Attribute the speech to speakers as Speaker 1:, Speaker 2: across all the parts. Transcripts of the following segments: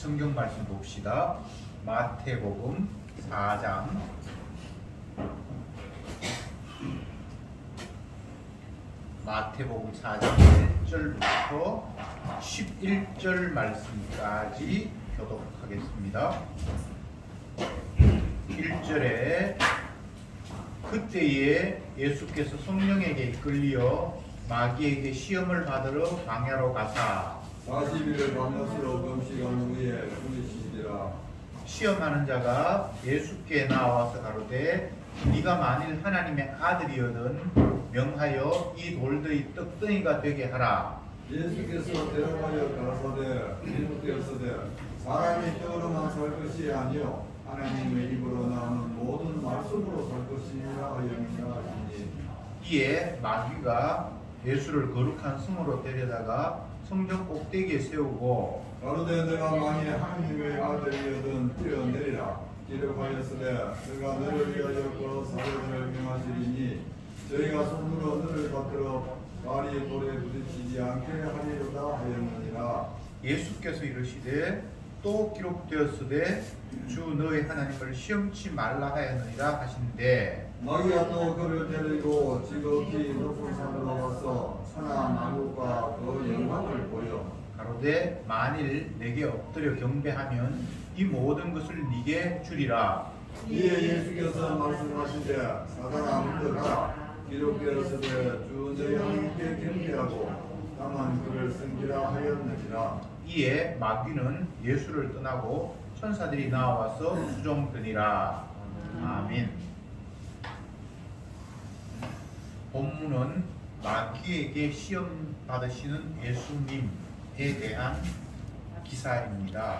Speaker 1: 성경 말씀 봅시다. 마태복음 4장 1절부터 11절 말씀까지 교독하겠습니다. 1절에 그때에 예수께서 성령에게 이끌려 마귀에게 시험을 받으러 광야로 가사
Speaker 2: 40일을 밤낮으로 금식한 후에 부르시니라.
Speaker 1: 시험하는 자가 예수께 나와서 가로되 네가 만일 하나님의 아들이거든 명하여 이 돌들이 떡덩이가 되게 하라.
Speaker 2: 예수께서 대답하여 가라사대 이르되었으되 사람이 떡으로만 살 것이 아니요 하나님의 입으로 나오는 모든 말씀으로 살 것이니라 하였느니라 하시니.
Speaker 1: 이에 마귀가 예수를 거룩한 성으로 데려다가 성전 꼭대기에 세우고
Speaker 2: 가로되 내가 만일 하나님의 아들이거든 뛰어내리라. 기록하였으되 내가 너를 위하여 사도들을 명하시리니 저희가 손으로 너를 받들어 발이 돌에 부딪히지 않게 하리로다 하였느니라.
Speaker 1: 예수께서 이르시되 또 기록되었으되 주 너의 하나님을 시험치 말라 하였느니라 하신대
Speaker 2: 마귀가 또 그를 데리고 지극히 높은 산으로 가서 산하 만국과 그 영광을 보여
Speaker 1: 가로되 만일 내게 엎드려 경배하면 이 모든 것을 네게 주리라.
Speaker 2: 이에 예수께서 말씀하시되 사단아 물러가라. 기록되었으되 주 너의 하나님께 경배하고 다만 그를 섬기라 하였느니라.
Speaker 1: 이에 마귀는 예수를 떠나고 천사들이 나와서 수종드니라. 아멘. 본문은 마귀에게 시험 받으시는 예수님에 대한 기사입니다.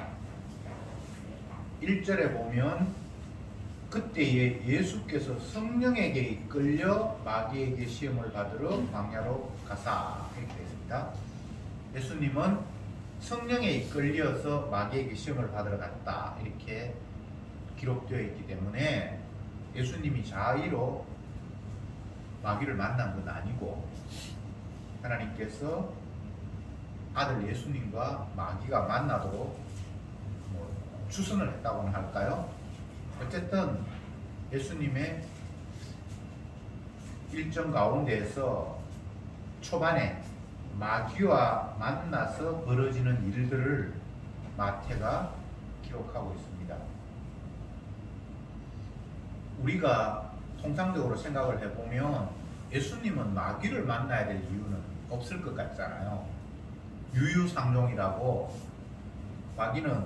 Speaker 1: 1절에 보면 그때에 예수께서 성령에게 이끌려 마귀에게 시험을 받으러 광야로 가사 이렇게 되어 있습니다. 예수님은 성령에 이끌려서 마귀에게 시험을 받으러 갔다 이렇게 기록되어 있기 때문에 예수님이 자의로 마귀를 만난 건 아니고 하나님께서 아들 예수님과 마귀가 만나도록 추선을 했다고는 할까요? 어쨌든 예수님의 일정 가운데에서 초반에 마귀와 만나서 벌어지는 일들을 마태가 기록하고 있습니다. 우리가 통상적으로 생각을 해보면 예수님은 마귀를 만나야 될 이유는 없을 것 같잖아요. 유유상종이라고 마귀는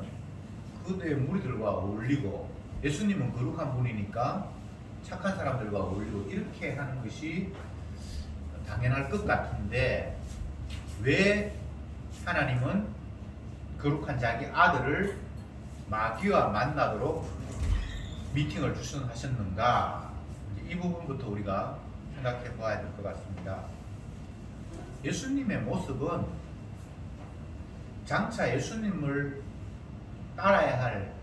Speaker 1: 그대의 무리들과 어울리고 예수님은 거룩한 분이니까 착한 사람들과 어울리고 이렇게 하는 것이 당연할 것 같은데 왜 하나님은 거룩한 자기 아들을 마귀와 만나도록 미팅을 주선하셨는가? 이 부분부터 우리가 생각해 보아야 될 것 같습니다. 예수님의 모습은 장차 예수님을 따라야 할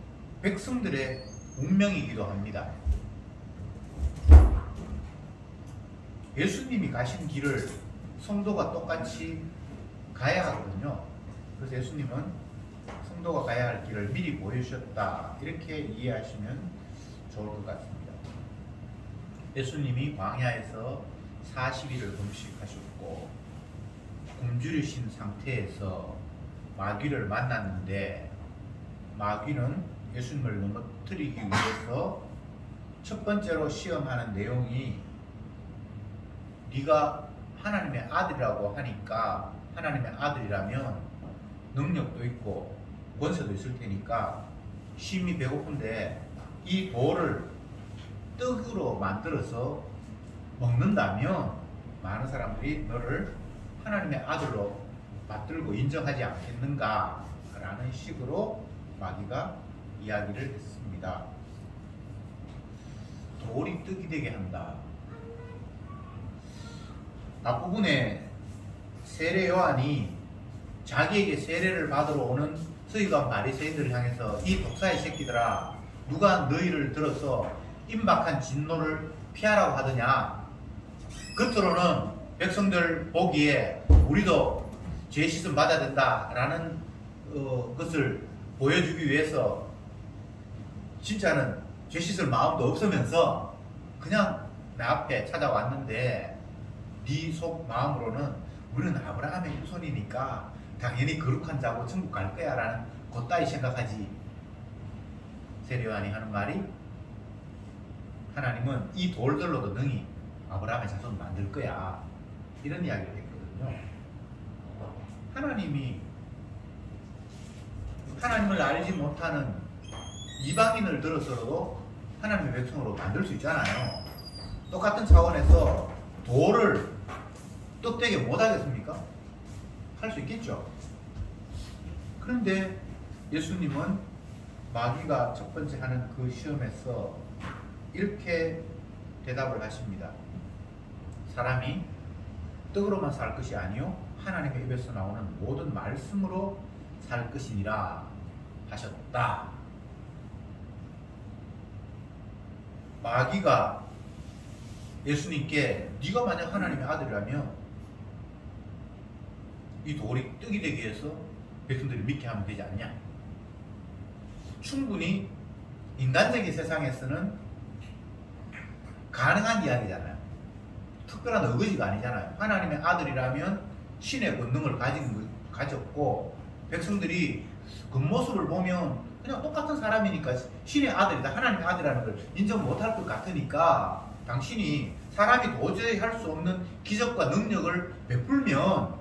Speaker 1: 백성들의 운명이기도 합니다. 예수님이 가신 길을 성도가 똑같이 가야 하거든요. 그래서 예수님은 성도가 가야 할 길을 미리 보여주셨다 이렇게 이해하시면 좋을 것 같습니다. 예수님이 광야에서 40일을 금식하셨고 굶주리신 상태에서 마귀를 만났는데 마귀는 예수님을 넘어뜨리기 위해서 첫 번째로 시험하는 내용이 네가 하나님의 아들이라고 하니까 하나님의 아들이라면 능력도 있고 권세도 있을 테니까 심히 배고픈데 이 돌을 떡으로 만들어서 먹는다면 많은 사람들이 너를 하나님의 아들로 받들고 인정하지 않겠는가 라는 식으로 마귀가 이야기를 했습니다. 돌이 떡이 되게 한다. 앞부분에 세례 요한이 자기에게 세례를 받으러 오는 서기관 바리새인들을 향해서 이 독사의 새끼들아 누가 너희를 들어서 임박한 진노를 피하라고 하더냐. 겉으로는 백성들 보기에 우리도 죄 씻음 받아야 된다라는 것을 보여주기 위해서 진짜는 죄 씻을 마음도 없으면서 그냥 내 앞에 찾아왔는데 네 속 마음으로는 우리는 아브라함의 후손이니까 당연히 거룩한 자고 천국 갈 거야 라는 그따위 생각하지. 세례요한이 하는 말이 하나님은 이 돌들로도 능히 아브라함의 자손을 만들 거야 이런 이야기를 했거든요. 하나님을 알지 못하는 이방인을 들어서도 하나님의 백성으로 만들 수 있잖아요. 똑같은 차원에서 돌을 떡되게 못하겠습니까? 할 수 있겠죠. 그런데 예수님은 마귀가 첫 번째 하는 그 시험에서 이렇게 대답을 하십니다. 사람이 떡으로만 살 것이 아니요 하나님의 입에서 나오는 모든 말씀으로 살 것이니라 하셨다. 마귀가 예수님께 네가 만약 하나님의 아들이라면 이 돌이 떡이 되기 위해서 백성들이 믿게 하면 되지 않냐? 충분히 인간적인 세상에서는 가능한 이야기잖아요. 특별한 어거지가 아니잖아요. 하나님의 아들이라면 신의 권능을 가졌고 백성들이 겉모습을 보면 그냥 똑같은 사람이니까 신의 아들이다, 하나님의 아들이라는 걸 인정 못할 것 같으니까 당신이 사람이 도저히 할 수 없는 기적과 능력을 베풀면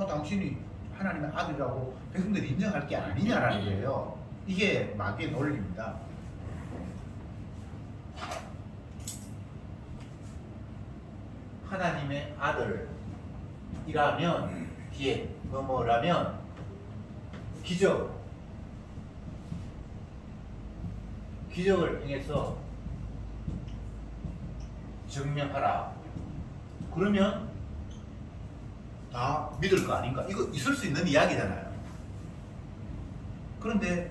Speaker 1: 당신이 하나님의 아들이라고 백성들이 인정할 게 아니냐라는 거예요. 이게 마귀의 논리입니다. 하나님의 아들이라면 뒤에 뭐라면 기적을 통해서 증명하라. 그러면 다 믿을 거 아닌가? 이거 있을 수 있는 이야기잖아요. 그런데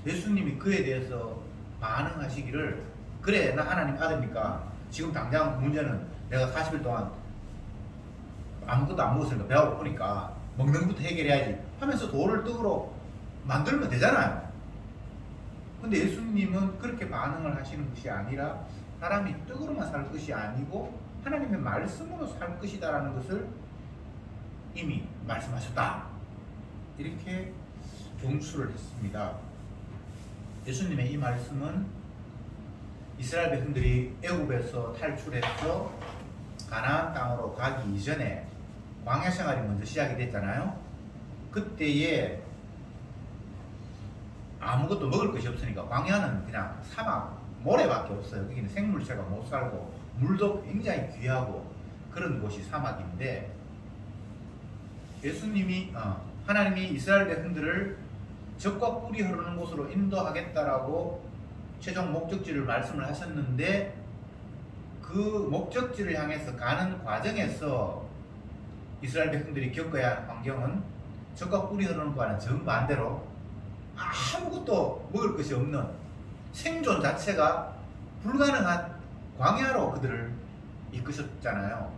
Speaker 1: 예수님이 그에 대해서 반응하시기를 그래 나 하나님 아들니까 지금 당장 문제는 내가 40일 동안 아무것도 안 먹었으니까 배가 고프니까 먹는 것부터 해결해야지 하면서 돌을 떡으로 만들면 되잖아요. 근데 예수님은 그렇게 반응을 하시는 것이 아니라 사람이 떡으로만 살 것이 아니고 하나님의 말씀으로 살 것이다 라는 것을 이미 말씀하셨다. 이렇게 종수를 했습니다. 예수님의 이 말씀은 이스라엘 백성들이 애굽에서 탈출해서 가나안 땅으로 가기 이전에 광야 생활이 먼저 시작이 됐잖아요. 그때에 아무것도 먹을 것이 없으니까 광야는 그냥 사막, 모래밖에 없어요. 여기는 생물체가 못 살고 물도 굉장히 귀하고 그런 곳이 사막인데 하나님이 이스라엘 백성들을 적과 꿀이 흐르는 곳으로 인도하겠다라고 최종 목적지를 말씀을 하셨는데 그 목적지를 향해서 가는 과정에서 이스라엘 백성들이 겪어야 할 환경은 적과 꿀이 흐르는 곳과는 정반대로 아무것도 먹을 것이 없는 생존 자체가 불가능한 광야로 그들을 이끄셨잖아요.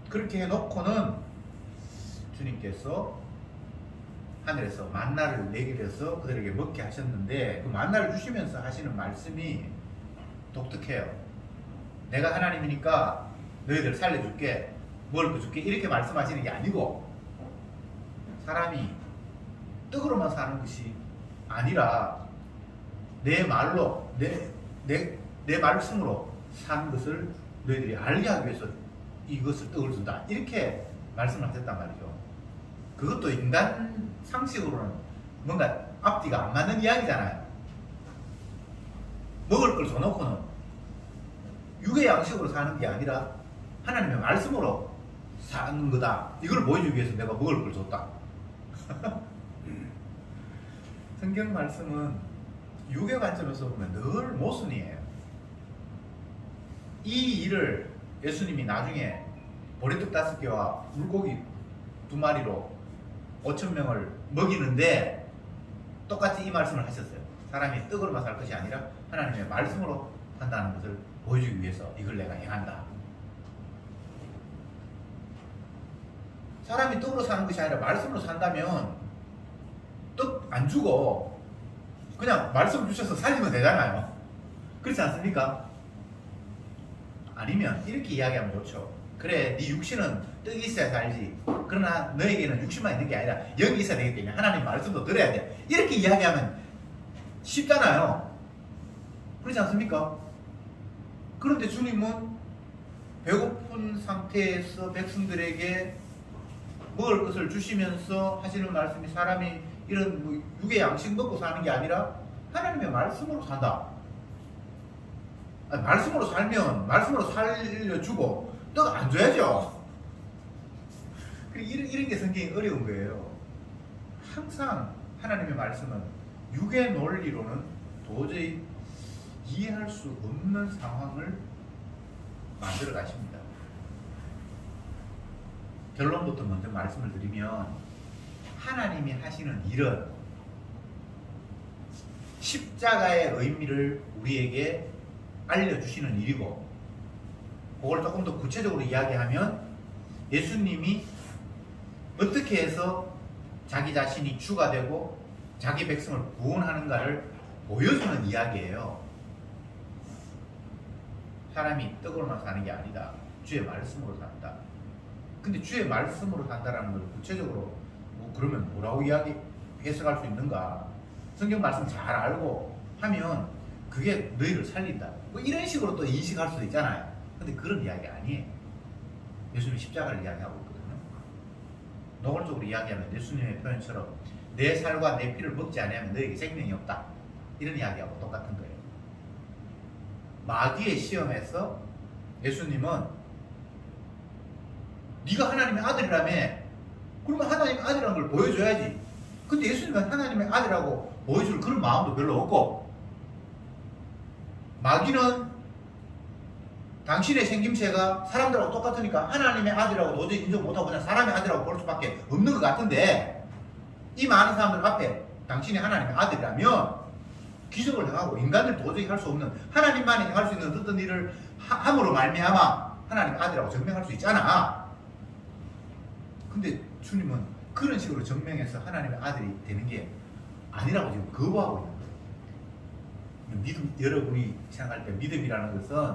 Speaker 1: 그렇게 해놓고는 주님께서 하늘에서 만나를 내리려서 그들에게 먹게 하셨는데 그 만나를 주시면서 하시는 말씀이 독특해요. 내가 하나님이니까 너희들 살려줄게, 먹을 거 줄게 이렇게 말씀하시는 게 아니고 사람이 떡으로만 사는 것이 아니라 내 말로 내 말씀으로 사는 것을 너희들이 알게 하기 위해서 이것을 떡을 준다 이렇게 말씀을 하셨단 말이죠. 그것도 인간 상식으로는 뭔가 앞뒤가 안 맞는 이야기잖아요. 먹을 걸 줘놓고는 육의 양식으로 사는 게 아니라 하나님의 말씀으로 사는 거다. 이걸 보여주기 위해서 내가 먹을 걸 줬다. 성경 말씀은 육의 관점에서 보면 늘 모순이에요. 이 일을 예수님이 나중에 보리떡 5개와 물고기 2마리로 5,000명을 먹이는데 똑같이 이 말씀을 하셨어요. 사람이 떡으로만 살 것이 아니라 하나님의 말씀으로 산다는 것을 보여주기 위해서 이걸 내가 행한다. 사람이 떡으로 사는 것이 아니라 말씀으로 산다면 안 주고 그냥 말씀 주셔서 살리면 되잖아요. 그렇지 않습니까? 아니면 이렇게 이야기하면 좋죠. 그래, 네 육신은 떡이 있어야 살지. 그러나 너에게는 육신만 있는 게 아니라 영이 있어야 되기 때문에 하나님 말씀도 들어야 돼. 이렇게 이야기하면 쉽잖아요. 그렇지 않습니까? 그런데 주님은 배고픈 상태에서 백성들에게 먹을 것을 주시면서 하시는 말씀이 사람이 이런 뭐 육의 양식 먹고 사는 게 아니라 하나님의 말씀으로 산다. 아니, 말씀으로 살면 말씀으로 살려주고 떡 안 줘야죠. 이런 게 성경이 어려운 거예요. 항상 하나님의 말씀은 육의 논리로는 도저히 이해할 수 없는 상황을 만들어 가십니다. 결론부터 먼저 말씀을 드리면 하나님이 하시는 일은 십자가의 의미를 우리에게 알려주시는 일이고, 그걸 조금 더 구체적으로 이야기하면 예수님이 어떻게 해서 자기 자신이 주가 되고 자기 백성을 구원하는가를 보여주는 이야기예요. 사람이 떡으로만 사는 게 아니다. 주의 말씀으로 산다. 근데 주의 말씀으로 산다라는 걸 구체적으로 뭐 그러면 뭐라고 해석할 수 있는가? 성경 말씀 잘 알고 하면 그게 너희를 살린다. 뭐 이런 식으로 또 인식할 수도 있잖아요. 근데 그런 이야기 아니에요. 예수님이 십자가를 이야기하고 있거든요. 노골적으로 이야기하면 예수님의 표현처럼 내 살과 내 피를 먹지 않으면 너에게 생명이 없다. 이런 이야기하고 똑같은 거예요. 마귀의 시험에서 예수님은 네가 하나님의 아들이라며, 그러면 하나님의 아들이라는 걸 보여줘야지. 근데 예수님은 하나님의 아들이라고 보여줄 그런 마음도 별로 없고, 마귀는 당신의 생김새가 사람들하고 똑같으니까 하나님의 아들이라고 도저히 인정 못하고 그냥 사람의 아들이라고 볼 수밖에 없는 것 같은데, 이 많은 사람들 앞에 당신이 하나님의 아들이라면 기적을 행하고 인간들 도저히 할 수 없는, 하나님만이 행할 수 있는 어떤 일을 함으로 말미암아 하나님의 아들이라고 증명할 수 있잖아. 근데 주님은 그런 식으로 증명해서 하나님의 아들이 되는 게 아니라고 지금 거부하고 있는 거예요. 믿음, 여러분이 생각할 때 믿음이라는 것은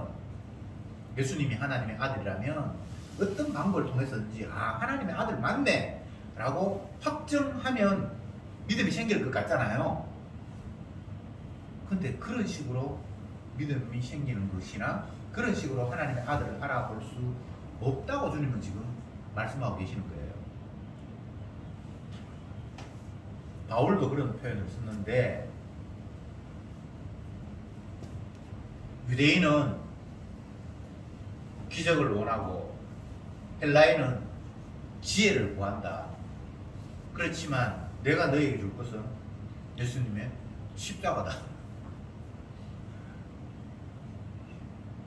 Speaker 1: 예수님이 하나님의 아들이라면 어떤 방법을 통해서든지 하나님의 아들 맞네 라고 확정하면 믿음이 생길 것 같잖아요. 근데 그런 식으로 믿음이 생기는 것이나 그런 식으로 하나님의 아들을 알아볼 수 없다고 주님은 지금 말씀하고 계시는 거예요. 바울도 그런 표현을 썼는데, 유대인은 기적을 원하고 헬라인은 지혜를 구한다. 그렇지만 내가 너에게 줄 것은 예수님의 십자가다.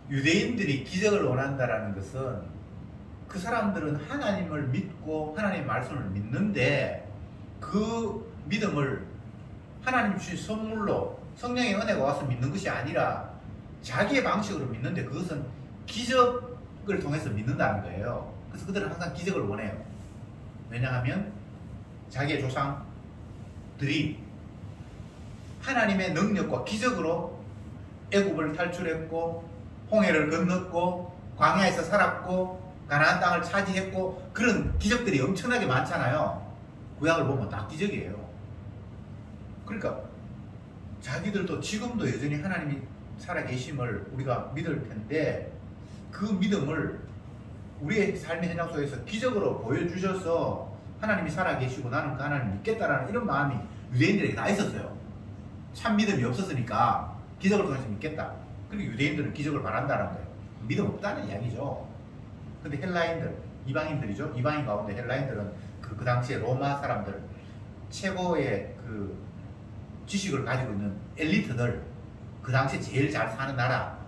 Speaker 1: 유대인들이 기적을 원한다라는 것은 그 사람들은 하나님을 믿고 하나님의 말씀을 믿는데 그 믿음을 하나님 주신 선물로 성령의 은혜가 와서 믿는 것이 아니라 자기의 방식으로 믿는데 그것은 기적을 통해서 믿는다는 거예요. 그래서 그들은 항상 기적을 원해요. 왜냐하면 자기의 조상들이 하나님의 능력과 기적으로 애굽을 탈출했고 홍해를 건넜고 광야에서 살았고 가나안 땅을 차지했고 그런 기적들이 엄청나게 많잖아요. 구약을 보면 다 기적이에요. 그러니까 자기들도 지금도 여전히 하나님이 살아계심을 우리가 믿을 텐데 그 믿음을 우리의 삶의 현장 속에서 기적으로 보여주셔서 하나님이 살아계시고 나는 그 하나님 믿겠다라는 이런 마음이 유대인들에게 다 있었어요. 참 믿음이 없었으니까 기적을 통해서 믿겠다. 그리고 유대인들은 기적을 바란다는 거예요. 믿음 없다는 이야기죠. 근데 헬라인들, 이방인들이죠. 이방인 가운데 헬라인들은 그 당시에 로마 사람들, 최고의 그 지식을 가지고 있는 엘리트들, 그 당시에 제일 잘 사는 나라,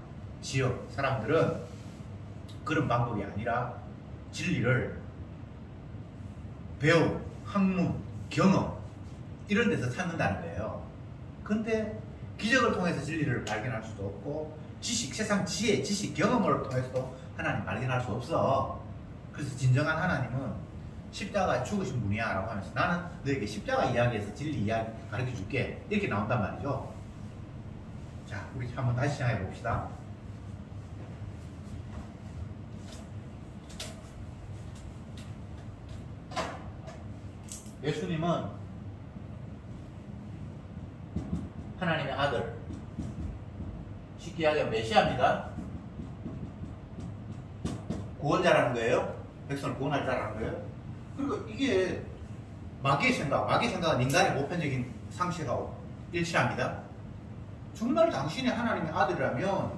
Speaker 1: 지역 사람들은 그런 방법이 아니라 진리를 배움, 학문, 경험 이런 데서 찾는다는 거예요. 근데 기적을 통해서 진리를 발견할 수도 없고 지식, 세상 지혜, 지식, 경험을 통해서도 하나님 발견할 수 없어. 그래서 진정한 하나님은 십자가 죽으신 분이야 라고 하면서 나는 너에게 십자가 이야기에서 진리 이야기 가르쳐 줄게 이렇게 나온단 말이죠. 자, 우리 한번 다시 시작해 봅시다. 예수님은 하나님의 아들, 쉽게 이야기하면 메시아입니다. 구원자라는 거예요. 백성을 구원할 자라는 거예요. 그러니까 이게 마귀의 생각은 인간의 보편적인 상식하고 일치합니다. 정말 당신이 하나님의 아들이라면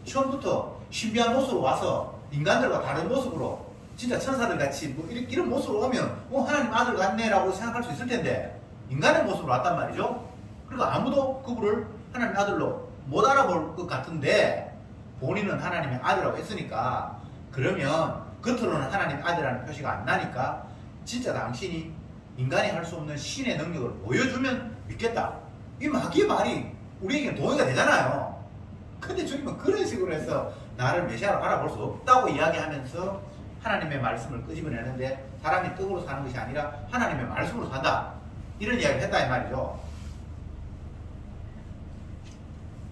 Speaker 1: 처음부터 신비한 모습으로 와서 인간들과 다른 모습으로 진짜 천사들 같이 뭐 이런 모습으로 오면 하나님 아들 같네라고 생각할 수 있을 텐데 인간의 모습으로 왔단 말이죠. 그러니까 아무도 그분을 하나님의 아들로 못 알아볼 것 같은데 본인은 하나님의 아들이라고 했으니까 그러면 겉으로는 하나님의 아들이라는 표시가 안 나니까 진짜 당신이 인간이 할 수 없는 신의 능력을 보여주면 믿겠다. 이 마귀의 말이 우리에게는 동의가 되잖아요. 근데 주님은 그런 식으로 해서 나를 메시아로 알아볼 수 없다고 이야기하면서 하나님의 말씀을 끄집어내는데 사람이 떡으로 사는 것이 아니라 하나님의 말씀으로 산다. 이런 이야기를 했다 이 말이죠.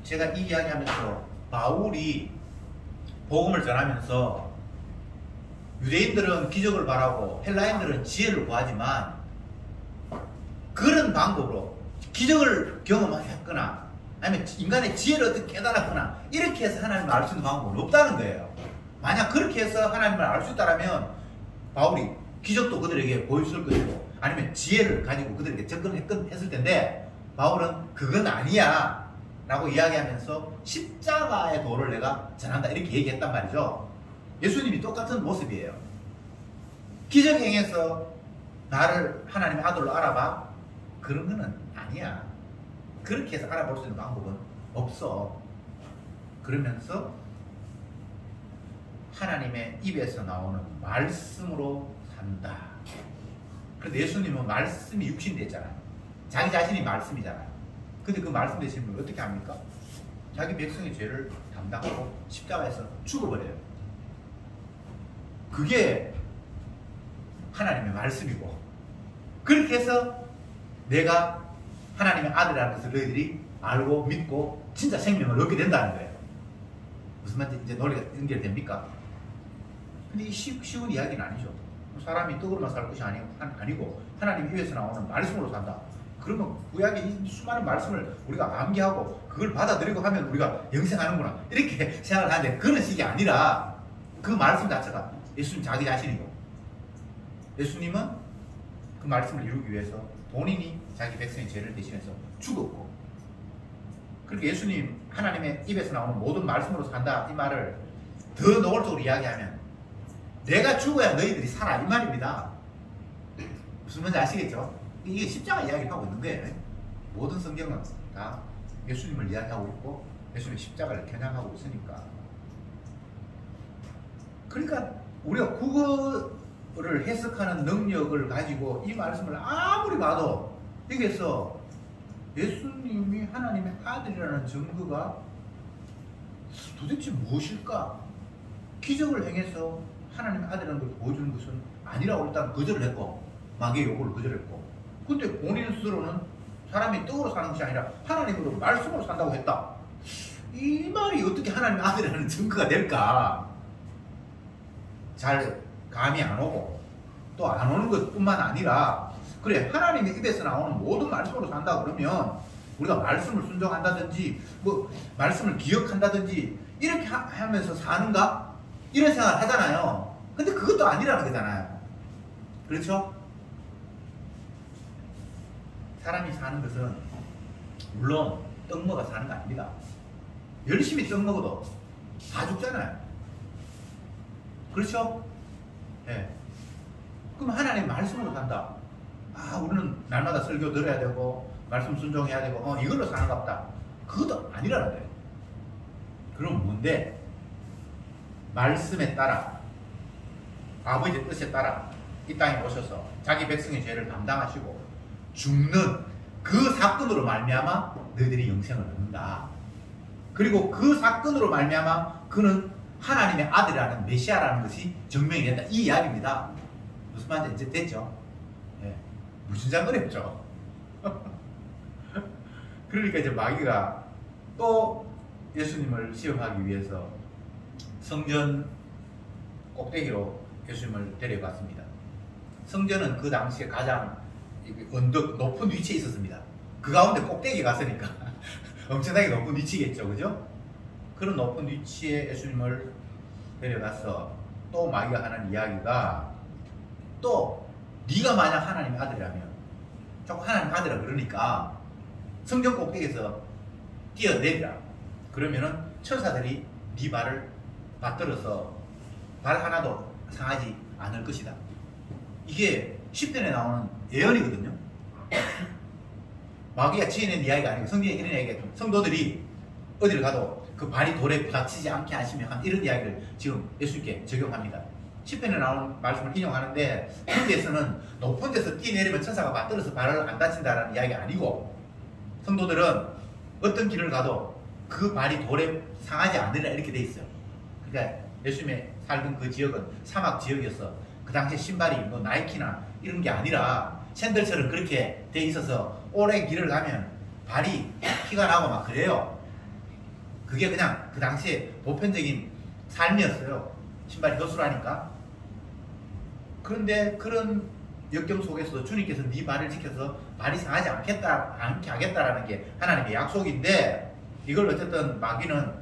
Speaker 1: 제가 이 이야기하면서 바울이 복음을 전하면서 유대인들은 기적을 바라고 헬라인들은 지혜를 구하지만 그런 방법으로 기적을 경험했거나 아니면 인간의 지혜를 어떻게 깨달았거나 이렇게 해서 하나님을 알 수 있는 방법은 없다는 거예요. 만약 그렇게 해서 하나님을 알 수 있다면 바울이 기적도 그들에게 보여줄 것이고 아니면 지혜를 가지고 그들에게 접근했을 텐데 바울은 그건 아니야 라고 이야기하면서 십자가의 도를 내가 전한다 이렇게 얘기했단 말이죠. 예수님이 똑같은 모습이에요. 기적 행해서 나를 하나님의 아들로 알아봐? 그런 거는 아니야. 그렇게 해서 알아볼 수 있는 방법은 없어. 그러면서 하나님의 입에서 나오는 말씀으로 산다. 그런데 예수님은 말씀이 육신이 됐잖아요. 자기 자신이 말씀이잖아요. 근데 그 말씀 되신 분을 어떻게 합니까? 자기 백성의 죄를 담당하고 십자가에서 죽어버려요. 그게 하나님의 말씀이고 그렇게 해서 내가 하나님의 아들이라는 것을 너희들이 알고 믿고 진짜 생명을 얻게 된다는 거예요. 무슨 말인지 이제 논리가 연결됩니까? 근데 이 쉬운 이야기는 아니죠. 사람이 떡으로만 살 것이 아니고 하나님 입에서 나오는 말씀으로 산다. 그러면 구약의 수많은 말씀을 우리가 암기하고 그걸 받아들이고 하면 우리가 영생하는구나 이렇게 생각을 하는데 그런 식이 아니라 그 말씀 자체가 예수님 자기 자신이고 예수님은 그 말씀을 이루기 위해서 본인이 자기 백성의 죄를 대신해서 죽었고 그렇게 예수님 하나님의 입에서 나오는 모든 말씀으로 산다 이 말을 더 노골적으로 이야기하면 내가 죽어야 너희들이 살아 이 말입니다. 무슨 말인지 아시겠죠? 이게 십자가 이야기를 하고 있는 거예요. 모든 성경은 다 예수님을 이야기하고 있고 예수님의 십자가를 겨냥하고 있으니까 그러니까 우리가 국어를 해석하는 능력을 가지고 이 말씀을 아무리 봐도 여기에서 예수님이 하나님의 아들이라는 증거가 도대체 무엇일까? 기적을 행해서 하나님의 아들이라는 걸 보여주는 것은 아니라고 일단 거절을 했고 마귀의 요구를 거절했고 근데 본인 스스로는 사람이 떡으로 사는 것이 아니라 하나님으로 말씀으로 산다고 했다. 이 말이 어떻게 하나님의 아들이라는 증거가 될까? 잘 감이 안 오고 또 안 오는 것뿐만 아니라 그래 하나님의 입에서 나오는 모든 말씀으로 산다 그러면 우리가 말씀을 순종한다든지 뭐 말씀을 기억한다든지 이렇게 하면서 사는가? 이런 생각을 하잖아요. 근데 그것도 아니라는 거잖아요. 그렇죠? 사람이 사는 것은 물론 떡 먹어 사는 거 아닙니다. 열심히 떡 먹어도 다 죽잖아요. 그렇죠? 예. 그럼 하나님 말씀으로 산다. 아, 우리는 날마다 설교 들어야 되고 말씀 순종해야 되고 이걸로 사는가 보다. 그것도 아니라는 거예요. 그럼 뭔데? 말씀에 따라 아버지의 뜻에 따라 이 땅에 오셔서 자기 백성의 죄를 담당하시고 죽는 그 사건으로 말미암아 너희들이 영생을 얻는다. 그리고 그 사건으로 말미암아 그는 하나님의 아들이라는 메시아라는 것이 증명이 된다. 이 이야기입니다. 무슨 말인지 이제 됐죠? 예. 무슨 장거리였죠? 그러니까 이제 마귀가 또 예수님을 시험하기 위해서 성전 꼭대기로 예수님을 데려갔습니다. 성전은 그 당시에 가장 언덕 높은 위치에 있었습니다. 그 가운데 꼭대기에 갔으니까 엄청나게 높은 위치겠죠, 그죠? 그런 높은 위치에 예수님을 데려가서 또 마귀가 하는 이야기가 또 네가 만약 하나님의 아들이라면, 자꾸 하나님 아들이라 그러니까 성전 꼭대기에서 뛰어내리라. 그러면은 천사들이 네 발을 받들어서 발 하나도 상하지 않을 것이다. 이게 10편에 나오는 예언이거든요. 마귀가 지어낸 이야기가 아니고 성경에 이런 이야기가 좀, 성도들이 어디를 가도 그 발이 돌에 부닥치지 않게 하시며 한 이런 이야기를 지금 예수님께 적용합니다. 10편에 나오는 말씀을 인용하는데 그 데서는 높은 데서 뛰내리면 천사가 받들어서 발을 안 다친다는 이야기가 아니고, 성도들은 어떤 길을 가도 그 발이 돌에 상하지 않으리라 이렇게 돼 있어요. 그러니까 예수님의 살던 그 지역은 사막 지역이어서 그 당시에 신발이 뭐 나이키나 이런 게 아니라 샌들처럼 그렇게 돼 있어서 오랜 길을 가면 발이 피가 나고 막 그래요. 그게 그냥 그 당시에 보편적인 삶이었어요. 신발이 허술하니까. 그런데 그런 역경 속에서 주님께서 네 발을 지켜서 발이 상하지 않게 하겠다라는 게 하나님의 약속인데, 이걸 어쨌든 마귀는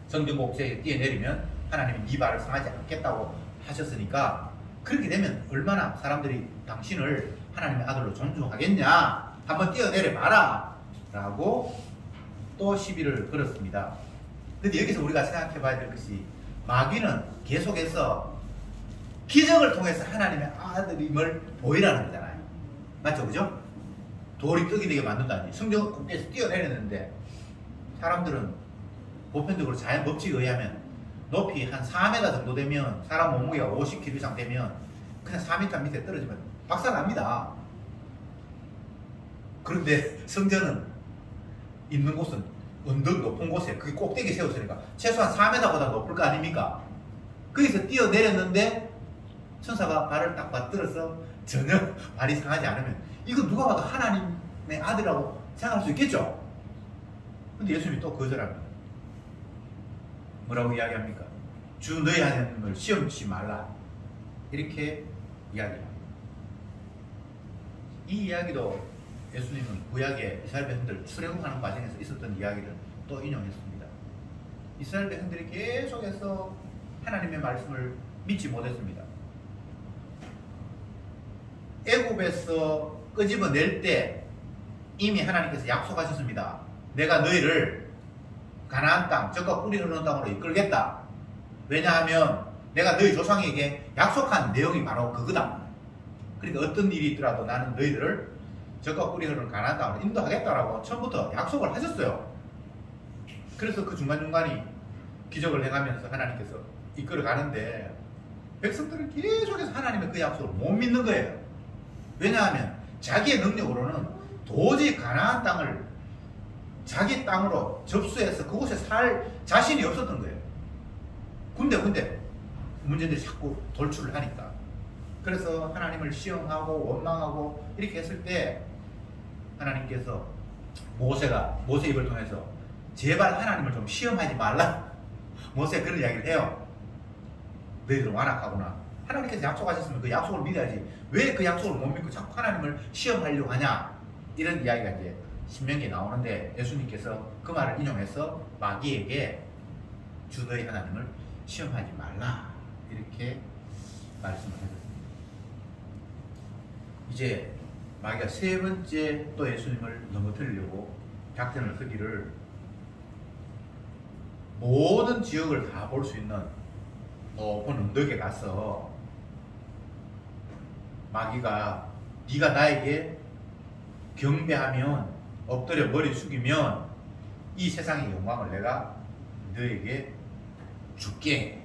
Speaker 1: 성전 꼭대기에 뛰어내리면 하나님이 네 발을 상하지 않겠다고 하셨으니까, 그렇게 되면 얼마나 사람들이 당신을 하나님의 아들로 존중하겠냐, 한번 뛰어내려 봐라 라고 또 시비를 걸었습니다. 근데 여기서 우리가 생각해 봐야 될 것이, 마귀는 계속해서 기적을 통해서 하나님의 아들임을 보이라는 거잖아요. 맞죠? 그죠? 돌이 떡이 되게 만든다니. 성전 꼭대기에서 뛰어내렸는데, 사람들은 보편적으로 자연 법칙에 의하면 높이 한 4m 정도 되면, 사람 몸무게가 50kg 이상 되면 그냥 4m 밑에 떨어지면 박살납니다. 그런데 성전은 있는 곳은 언덕 높은 곳에 그게 꼭대기 세웠으니까 최소한 4m보다 높을 거 아닙니까? 거기서 뛰어내렸는데 천사가 발을 딱 받들어서 전혀 발이 상하지 않으면 이거 누가 봐도 하나님의 아들이라고 생각할 수 있겠죠? 근데 예수님이 또 거절합니다. 뭐라고 이야기합니까? 주 너희 하나님을 시험치 말라, 이렇게 이야기합니다. 이 이야기도 예수님은 구약의 이스라엘 백성들 출애굽하는 과정에서 있었던 이야기를 또 인용했습니다. 이스라엘 백성들이 계속해서 하나님의 말씀을 믿지 못했습니다. 애굽에서 끄집어낼 때 이미 하나님께서 약속하셨습니다. 내가 너희를 가나안 땅, 젖과 꿀이 흐르는 땅으로 이끌겠다. 왜냐하면 내가 너희 조상에게 약속한 내용이 바로 그거다. 그러니까 어떤 일이 있더라도 나는 너희들을 젖과 꿀이 흐르는 가나안 땅으로 인도하겠다라고 처음부터 약속을 하셨어요. 그래서 그 중간중간에 기적을 행하면서 하나님께서 이끌어 가는데, 백성들은 계속해서 하나님의 그 약속을 못 믿는 거예요. 왜냐하면 자기의 능력으로는 도저히 가나안 땅을 자기 땅으로 접수해서 그곳에 살 자신이 없었던 거예요. 근데 문제들이 자꾸 돌출을 하니까. 그래서 하나님을 시험하고 원망하고 이렇게 했을 때 하나님께서 모세 입을 통해서 제발 하나님을 좀 시험하지 말라. 모세가 그런 이야기를 해요. 너희들은 완악하구나. 하나님께서 약속하셨으면 그 약속을 믿어야지. 왜 그 약속을 못 믿고 자꾸 하나님을 시험하려고 하냐. 이런 이야기가 이제 신명기에 나오는데, 예수님께서 그 말을 인용해서 마귀에게 주 너희 하나님을 시험하지 말라, 이렇게 말씀을 하셨습니다. 이제 마귀가 세 번째 또 예수님을 넘어뜨리려고 작전을 쓰기를, 모든 지역을 다 볼 수 있는 높은 언덕에 가서 마귀가 네가 나에게 경배하면, 엎드려 머리 숙이면 이 세상의 영광을 내가 너에게 줄게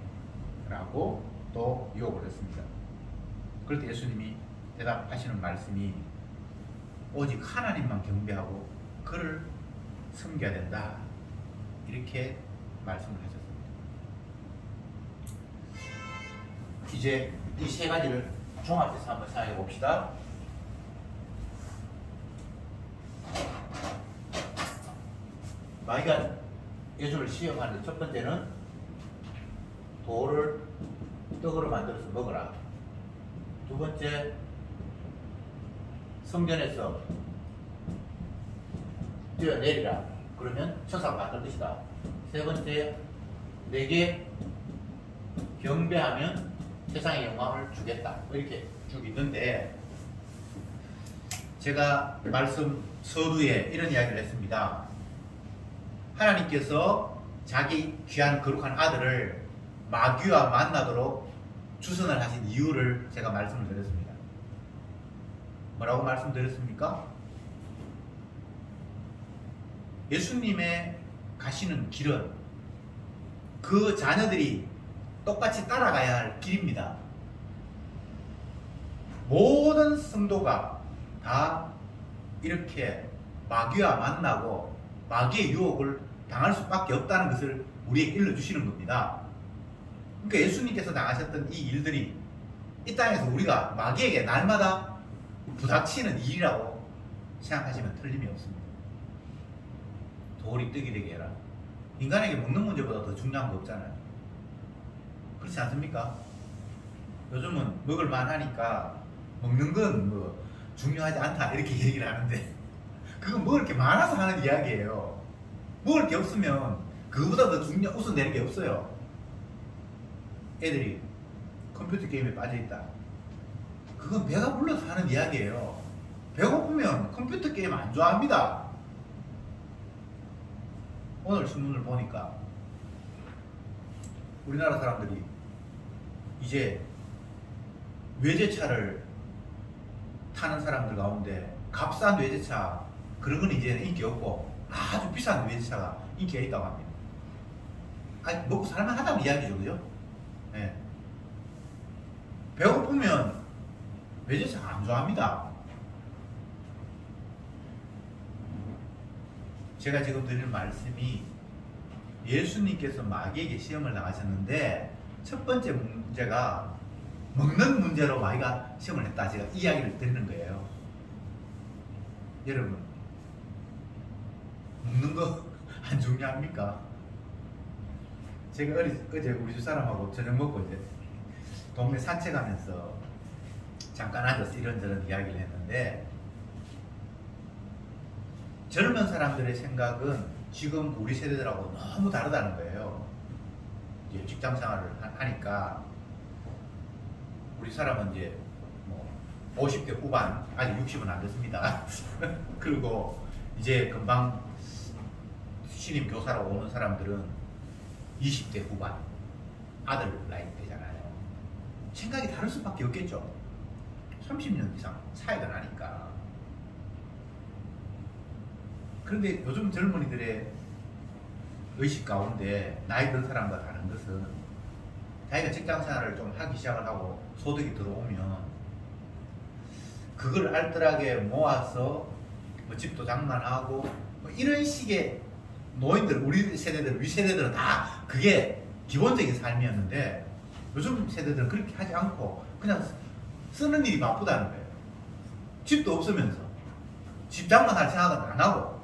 Speaker 1: 라고 또 유혹을 했습니다. 그럴 때 예수님이 대답하시는 말씀이 오직 하나님만 경배하고 그를 섬겨야 된다, 이렇게 말씀을 하셨습니다. 이제 이 세 가지를 종합해서 한번 생각해 봅시다. 마이가 예술을 시험하는데 첫 번째는 돌을 떡으로 만들어서 먹어라. 두 번째, 성전에서 뛰어내리라. 그러면 천사가 만들 것이다. 세 번째, 내게 경배하면 세상의 영광을 주겠다. 이렇게 쭉 있는데, 제가 말씀 서두에 이런 이야기를 했습니다. 하나님께서 자기 귀한 거룩한 아들을 마귀와 만나도록 주선을 하신 이유를 제가 말씀을 드렸습니다. 뭐라고 말씀드렸습니까? 예수님의 가시는 길은 그 자녀들이 똑같이 따라가야 할 길입니다. 모든 성도가 다 이렇게 마귀와 만나고 마귀의 유혹을 당할 수밖에 없다는 것을 우리에게 일러주시는 겁니다. 그러니까 예수님께서 당하셨던 이 일들이 이 땅에서 우리가 마귀에게 날마다 부닥치는 일이라고 생각하시면 틀림이 없습니다. 돌이 떡이 되게 해라. 인간에게 먹는 문제보다 더 중요한 거 없잖아요. 그렇지 않습니까? 요즘은 먹을만 하니까 먹는 건 뭐 중요하지 않다 이렇게 얘기를 하는데, 그건 먹을 게 많아서 하는 이야기예요. 먹을 게 없으면 그거보다 더 우선되는 게 없어요. 애들이 컴퓨터 게임에 빠져있다. 그건 배가 불러서 하는 이야기예요. 배고프면 컴퓨터 게임 안 좋아합니다. 오늘 신문을 보니까 우리나라 사람들이 이제 외제차를 타는 사람들 가운데 값싼 외제차 그런 건 이제는 인기 없고 아주 비싼 외제차가 인기가 있다고 합니다. 아니 먹고 살만하다는 이야기죠, 그죠? 네. 배고프면 외제차 안 좋아합니다. 제가 지금 드리는 말씀이 예수님께서 마귀에게 시험을 나가셨는데 첫 번째 문제가 먹는 문제로 마귀가 시험을 했다. 제가 이야기를 드리는 거예요. 여러분, 먹는 거 안 중요합니까? 제가 어제 우리 집 사람하고 저녁 먹고 이제 동네 산책하면서 잠깐 앉아서 이런저런 이야기를 했는데, 젊은 사람들의 생각은 지금 우리 세대들하고 너무 다르다는 거예요. 이제 직장 생활을 하니까 우리 사람은 이제 뭐 50대 후반, 아직 60은 안 됐습니다. 그리고 이제 금방 신임 교사로 오는 사람들은 20대 후반, 아들 나이 되잖아요. 생각이 다를 수밖에 없겠죠. 30년 이상 차이가 나니까. 그런데 요즘 젊은이들의 의식 가운데 나이 든 사람과 다른 것은, 자기가 직장 생활을 좀 하기 시작을 하고 소득이 들어오면 그걸 알뜰하게 모아서 뭐 집도 장만하고 뭐 이런 식의 노인들, 우리 세대들, 위 세대들은 다 그게 기본적인 삶이었는데, 요즘 세대들은 그렇게 하지 않고 그냥 쓰는 일이 바쁘다는 거예요. 집도 없으면서 집 장만할 생각은 안 하고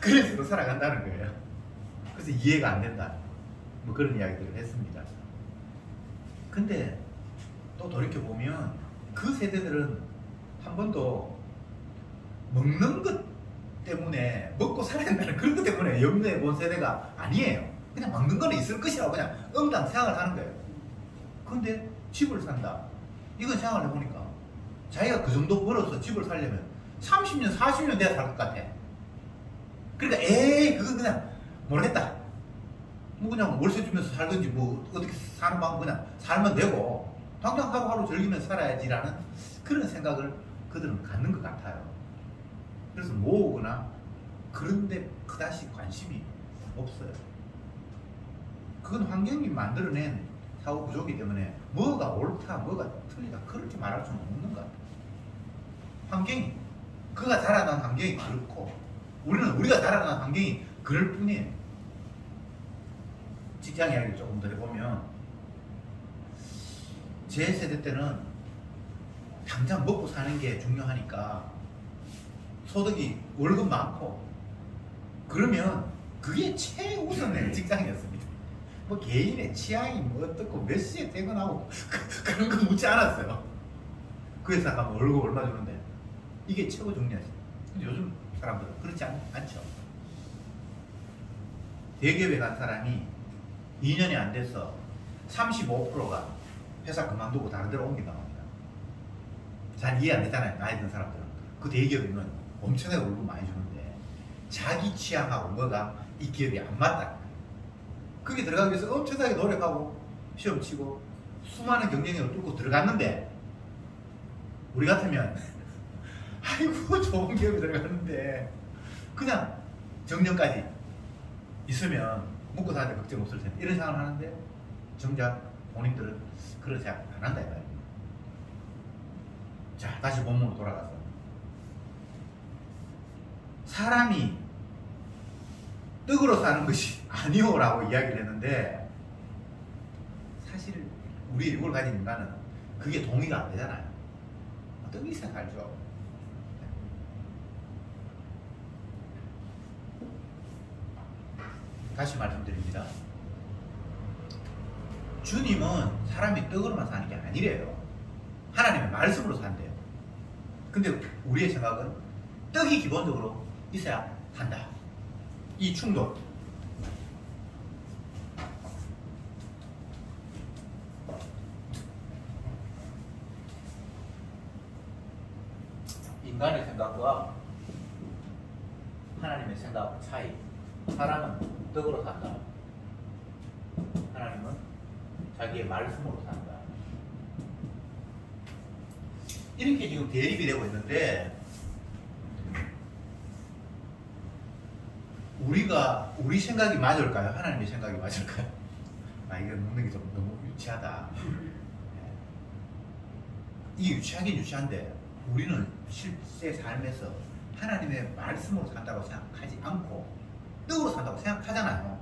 Speaker 1: 그런 식으로 살아간다는 거예요. 그래서 이해가 안 된다. 뭐 그런 이야기들을 했습니다. 근데 또 돌이켜보면 그 세대들은 한 번도 먹는 것 때문에, 먹고 살아야 된다는 그런 것 때문에 염려해 본 세대가 아니에요. 그냥 먹는 거는 있을 것이라고 그냥 응당 생각을 하는 거예요. 근데 집을 산다. 이건 생각을 해보니까 자기가 그 정도 벌어서 집을 살려면 30년, 40년 돼야 살 것 같아. 그러니까 에이 그건 그냥 모르겠다. 뭐 그냥 월세 주면서 살든지 뭐 어떻게 사는 방법 그냥 살면 되고 당장 하루하루 즐기면서 살아야지라는 그런 생각을 그들은 갖는 것 같아요. 그래서 모으거나 그런데 그다지 관심이 없어요. 그건 환경이 만들어낸 사후 구조이기 때문에 뭐가 옳다, 뭐가 틀리다 그렇게 말할 수는 없는 것 같아요. 환경이, 그가 자라난 환경이 그렇고 우리가 자라난 환경이 그럴 뿐이에요. 직장 이야기를 조금 더 해보면, 제 세대 때는 당장 먹고 사는 게 중요하니까 소득이 월급 많고 그러면 그게 최우선의 직장이었습니다. 뭐 개인의 취향이 뭐 어떻고 몇 시에 퇴근하고 그런 거 묻지 않았어요. 그 회사 가면 월급 얼마 주는데 이게 최고 중요하지. 근데 요즘 사람들은 그렇지 않죠. 대기업에 간 사람이 2년이 안 돼서 35%가 회사 그만두고 다른 데로 옮긴다고 합니다. 잘 이해 안 되잖아요. 나이 든 사람들은. 그 대기업이면 엄청나게 월급 많이 주는데 자기 취향하고 뭐가 이 기업이 안 맞다. 거기 들어가기 위해서 엄청나게 노력하고 시험 치고 수많은 경쟁력을 뚫고 들어갔는데 우리 같으면 아이고 좋은 기업에 들어갔는데 그냥 정년까지 있으면 먹고 사는데 걱정 없을 텐데 이런 생각을 하는데 정작 본인들은 그런 생각 안 한다 이거예요. 자, 다시 본문으로 돌아가서 사람이 떡으로 사는 것이 아니오라고 이야기를 했는데 사실 우리 이걸 가진 인간은 그게 동의가 안 되잖아요. 떡이 있어야 살죠. 다시 말씀드립니다. 주님은 사람이 떡으로만 사는 게 아니래요. 하나님의 말씀으로 산대요. 근데 우리의 생각은 떡이 기본적으로 있어야 한다. 이 충돌. 인간의 생각과 하나님의 생각 차이. 사람은 떡으로 산다. 하나님은 자기의 말씀으로 산다. 이렇게 지금 대립이 되고 있는데 우리 생각이 맞을까요? 하나님의 생각이 맞을까요? 아, 이거 묻는 게 좀 너무 유치하다. 이게 유치하긴 유치한데 우리는 실제 삶에서 하나님의 말씀으로 산다고 생각하지 않고 떡으로 산다고 생각하잖아요.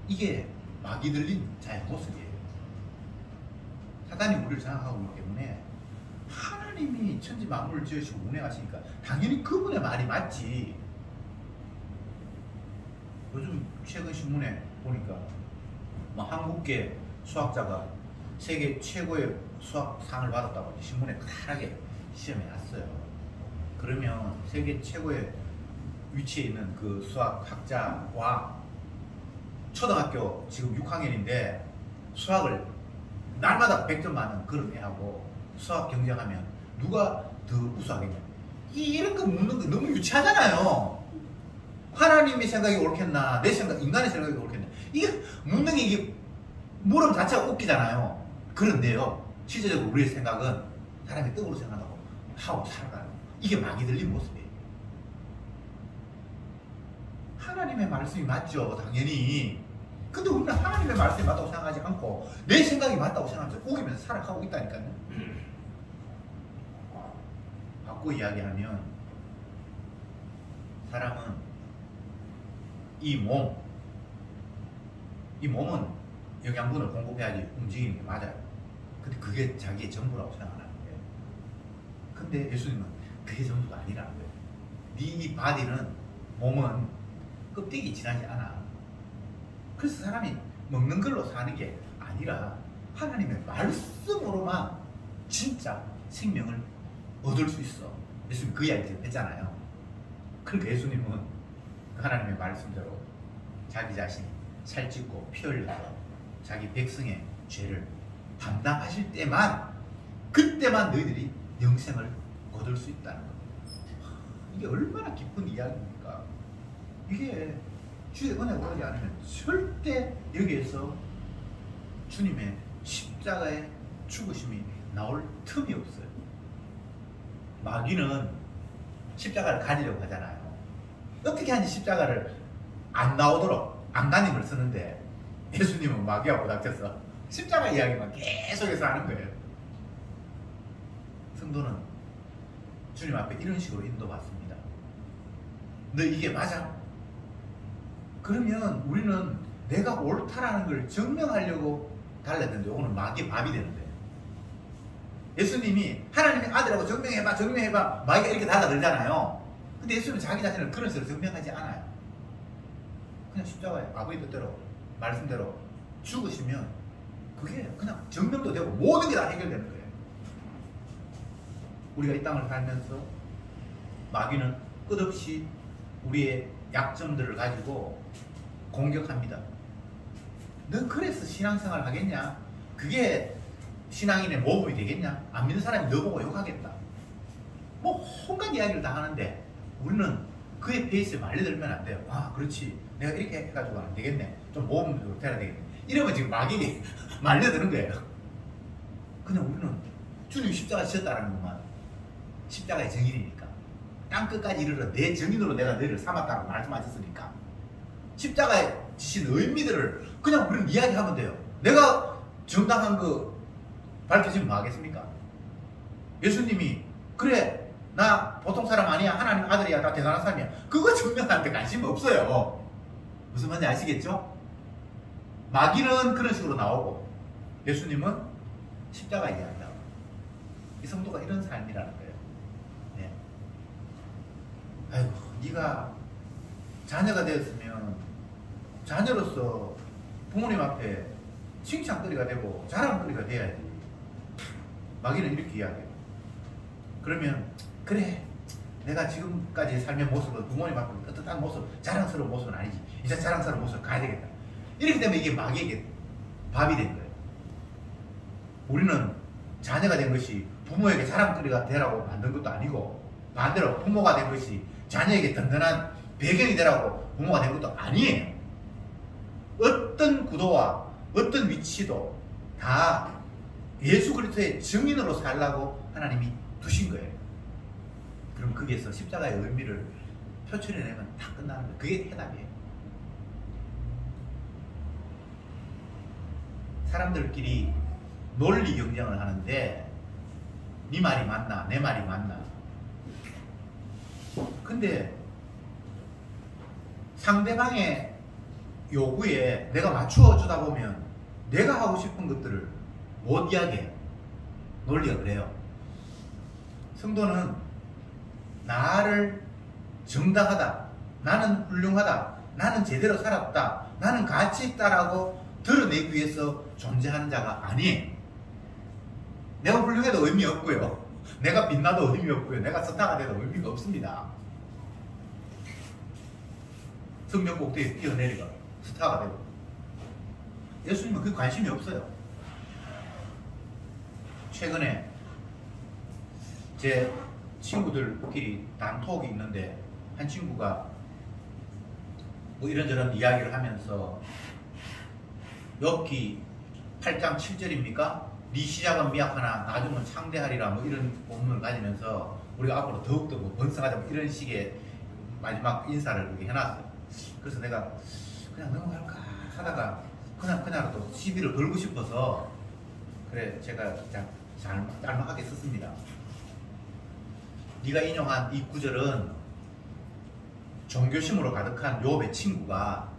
Speaker 1: 이게 마귀 들린 자의 모습이에요. 사단이 우리를 장악하고 있기 때문에 하나님이 천지 만물을 지으시고 운행하시니까 당연히 그분의 말이 맞지. 요즘 최근 신문에 보니까 뭐 한국계 수학자가 세계 최고의 수학상을 받았다고 신문에 크게 시험에 났어요. 그러면 세계 최고의 위치에 있는 그 수학학자와 초등학교 지금 6학년인데 수학을 날마다 100점 맞는 그런 애하고 수학 경쟁하면 누가 더 우수하겠냐. 이런 거 묻는 거 너무 유치하잖아요. 하나님의 생각이 옳겠나 내 생각, 인간의 생각이 옳겠나. 이게 묻는 게 이게 물음 자체가 웃기잖아요. 그런데요 실제적으로 우리의 생각은 사람이 떡으로 생각하고 하고 살아가요. 이게 마귀 들린 모습이에요. 하나님의 말씀이 맞죠 당연히. 근데 우리는 하나님의 말씀이 맞다고 생각하지 않고 내 생각이 맞다고 생각하면서 우기면서 살아가고 있다니까요. 바꿔 이야기하면 사람은 이 몸은 영양분을 공급해야지 움직이는 게 맞아요. 근데 그게 자기의 전부라고 생각하는 거예요. 근데 예수님은 그게 전부가 아니라는 거예요. 네 이 바디는, 몸은 껍데기 지나지 않아. 그래서 사람이 먹는 걸로 사는 게 아니라 하나님의 말씀으로만 진짜 생명을 얻을 수 있어. 예수님 그 이야기 했잖아요. 그러니까 예수님은 하나님의 말씀대로 자기 자신이 살찌고 피 흘려서 자기 백성의 죄를 담당하실 때만, 그때만 너희들이 영생을 거둘 수 있다는 겁니다. 이게 얼마나 기쁜 이야기입니까? 이게 주의 은혜가 오지 않으면 절대 여기에서 주님의 십자가의 죽으심이 나올 틈이 없어요. 마귀는 십자가를 가리려고 하잖아요. 어떻게 하는지 십자가를 안 나오도록 안간힘을 쓰는데 예수님은 마귀하고 닥쳐서 십자가 이야기만 계속해서 하는 거예요. 성도는 주님 앞에 이런 식으로 인도받습니다. 너 이게 맞아? 그러면 우리는 내가 옳다라는 걸 증명하려고 달랐는데 요거는 마귀의 밥이 되는 거예요. 예수님이 하나님의 아들하고 증명해봐 증명해봐 마귀가 이렇게 달라들잖아요. 근데 예수님은 자기 자신을 그런 식으로 증명하지 않아요. 그냥 십자가에 아버지 뜻대로 말씀대로 죽으시면 그게 그냥 증명도 되고 모든 게 다 해결되는 거예요. 우리가 이 땅을 살면서 마귀는 끝없이 우리의 약점들을 가지고 공격합니다. 넌 그래서 신앙생활 하겠냐? 그게 신앙인의 모범이 되겠냐? 안 믿는 사람이 너 보고 욕하겠다. 뭐 온갖 이야기를 다 하는데 우리는 그의 페이스에 말려들면 안 돼요. 아 그렇지 내가 이렇게 해가지고 안 되겠네. 좀 모범으로 돼야 되겠네. 이러면 지금 마귀에 말려드는 거예요. 그냥 우리는 주님이 십자가 지셨다는 것만 십자가의 증인이니까 땅끝까지 이르러 내 증인으로 내가 너를 삼았다고 말씀하셨으니까 십자가에 지신 의미들을 그냥 우리는 이야기하면 돼요. 내가 정당한 거 밝혀지면 뭐 하겠습니까? 예수님이 그래 나 보통 사람 아니야 하나님 아들이야 나 대단한 사람이야 그거 증명하는데 관심 없어요. 무슨 말인지 아시겠죠? 마귀는 그런 식으로 나오고 예수님은 십자가 이야기한다고. 이 성도가 이런 삶이라는 거예요. 네. 아이고 네가 자녀가 되었으면 자녀로서 부모님 앞에 칭찬거리가 되고 자랑거리가 돼야지. 마귀는 이렇게 이야기해요. 그러면 그래 내가 지금까지 삶의 모습은 부모님 앞에 떳떳한 모습 자랑스러운 모습은 아니지 이제 자랑스러운 모습을 가야 되겠다. 이렇게 되면 이게 마귀에게 밥이 된 거예요. 우리는 자녀가 된 것이 부모에게 자랑거리가 되라고 만든 것도 아니고 반대로 부모가 된 것이 자녀에게 든든한 배경이 되라고 부모가 된 것도 아니에요. 어떤 구도와 어떤 위치도 다 예수 그리스도의 증인으로 살라고 하나님이 두신 거예요. 그럼 거기에서 십자가의 의미를 표출해내면 다 끝나는 거예요. 그게 해답이에요. 사람들끼리 논리 경쟁을 하는데 네 말이 맞나 내 말이 맞나. 근데 상대방의 요구에 내가 맞추어 주다 보면 내가 하고 싶은 것들을 못 이야기해요. 논리가 그래요. 성도는 나를 정당하다, 나는 훌륭하다, 나는 제대로 살았다, 나는 가치 있다라고 드러내기 위해서 존재하는 자가 아니에요. 내가 훌륭해도 의미 없고요. 내가 빛나도 의미 없고요. 내가 스타가 돼도 의미가 없습니다. 성령 꼭대기에 뛰어내리가 스타가 되고. 예수님은 그 관심이 없어요. 최근에 제 친구들끼리 단톡이 있는데 한 친구가 뭐 이런저런 이야기를 하면서 욥기 8장 7절입니까? 네 시작은 미약하나 나중은 창대하리라 뭐 이런 본문을 가지면서 우리가 앞으로 더욱더 뭐 번성하자 뭐 이런 식의 마지막 인사를 그렇게 해놨어요. 그래서 내가 그냥 넘어갈까 하다가 그냥 또 시비를 걸고 싶어서 그래 제가 짤막하게 썼습니다. 네가 인용한 이 구절은 종교심으로 가득한 욥의 친구가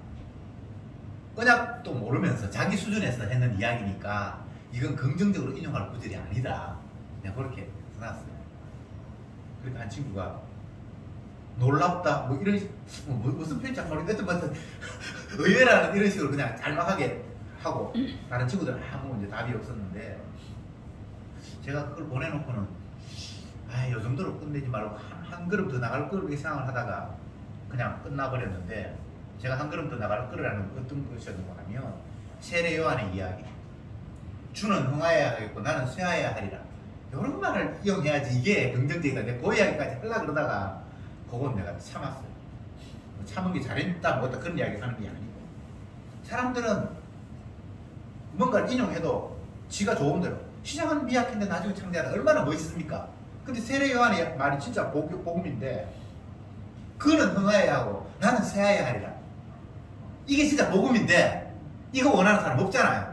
Speaker 1: 언약도 모르면서 자기 수준에서 했는 이야기니까 이건 긍정적으로 인용할 구절이 아니다. 내가 그렇게 써놨어요. 그러니까 한 친구가 놀랍다 뭐 이런 무슨 표현인지 모르겠는데 의외라는 이런 식으로 그냥 짤막하게 하고 다른 친구들은 아무 이제 답이 없었는데 제가 그걸 보내놓고는 요 정도로 끝내지 말고 한 걸음 더 나갈 걸 생각을 하다가 그냥 끝나버렸는데 제가 한 걸음 더 나갈 거라는 어떤 것이었는가 하면 세례 요한의 이야기 주는 흥하여야 하겠고 나는 쇠하여야 하리라 이런 말을 이용해야지 이게 긍정적이다. 내가 그 이야기까지 하려고 그러다가 그건 내가 참았어요. 참은 게 잘했다 뭐다 그런 이야기 하는 게 아니고 사람들은 뭔가를 인용해도 지가 좋은 대로 시작은 미약한데 나중에 창대하다 얼마나 멋있습니까? 근데 세례 요한의 말이 진짜 복음인데 그는 흥하여야 하고 나는 쇠하여야 하리라 이게 진짜 복음인데 이거 원하는 사람 없잖아요.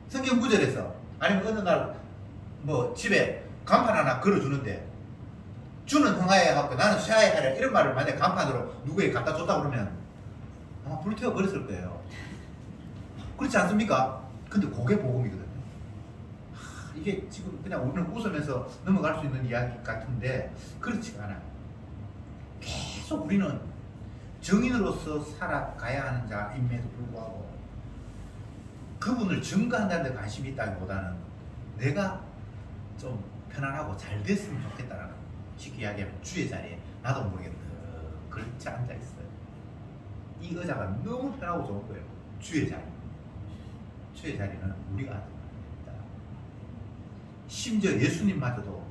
Speaker 1: 성경 구절에서 아니면 어느 날 뭐 집에 간판 하나 걸어주는데 주는 흥하여야 하고 나는 쇠하여야 하리라 이런 말을 만약에 간판으로 누구에게 갖다 줬다 그러면 아마 불태워 버렸을 거예요. 그렇지 않습니까? 근데 그게 복음이거든요. 이게 지금 그냥 우리는 웃으면서 넘어갈 수 있는 이야기 같은데 그렇지가 않아요. 계속 우리는 증인으로서 살아가야 하는 자임에도 불구하고 그분을 증거한다는 데 관심이 있다기보다는 내가 좀 편안하고 잘 됐으면 좋겠다라는, 쉽게 이야기하면 주의 자리에 나도 모르게 그렇게 앉아 있어요. 이 의자가 너무 편하고 좋은 거예요. 주의 자리. 주의 자리는 우리가 앉아 있다. 심지어 예수님마저도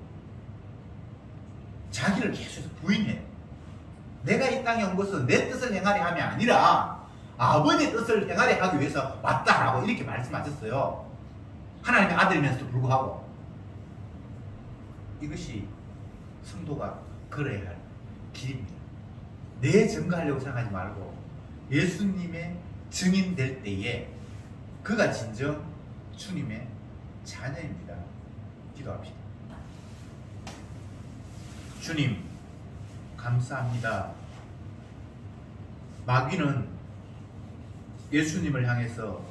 Speaker 1: 자기를 계속해서 부인해요. 내가 이 땅에 온 것은 내 뜻을 행하려 함이 아니라 아버지의 뜻을 행하려 하기 위해서 왔다라고 이렇게 말씀하셨어요. 하나님의 아들이면서도 불구하고. 이것이 성도가 걸어야 할 길입니다. 내 증거하려고 생각하지 말고 예수님의 증인 될 때에 그가 진정 주님의 자녀입니다. 기도합시다. 주님, 감사합니다. 마귀는 예수님을 향해서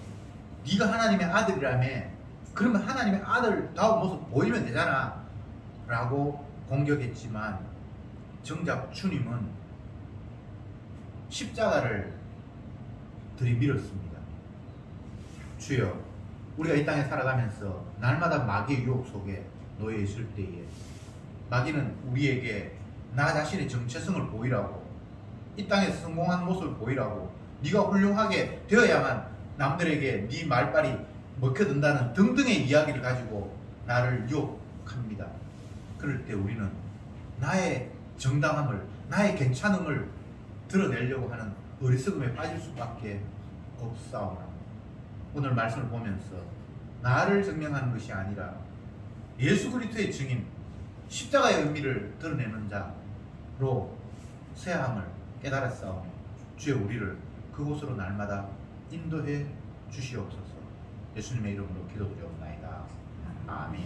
Speaker 1: 네가 하나님의 아들이라며, 그러면 하나님의 아들다운 모습 보이면 되잖아 라고 공격했지만, 정작 주님은 십자가를 들이밀었습니다. 주여, 우리가 이 땅에 살아가면서 날마다 마귀의 유혹 속에 놓여 있을 때에 마귀는 우리에게 나 자신의 정체성을 보이라고, 이 땅에서 성공한 모습을 보이라고, 네가 훌륭하게 되어야만 남들에게 네 말빨이 먹혀든다는 등등의 이야기를 가지고 나를 유혹합니다. 그럴 때 우리는 나의 정당함을, 나의 괜찮음을 드러내려고 하는 어리석음에 빠질 수밖에 없사오나, 오늘 말씀을 보면서 나를 증명하는 것이 아니라 예수 그리스도의 증인, 십자가의 의미를 드러내는 자로 세함을 깨달았사오니 주여 우리를 그곳으로 날마다 인도해 주시옵소서. 예수님의 이름으로 기도드리옵나이다. 아멘.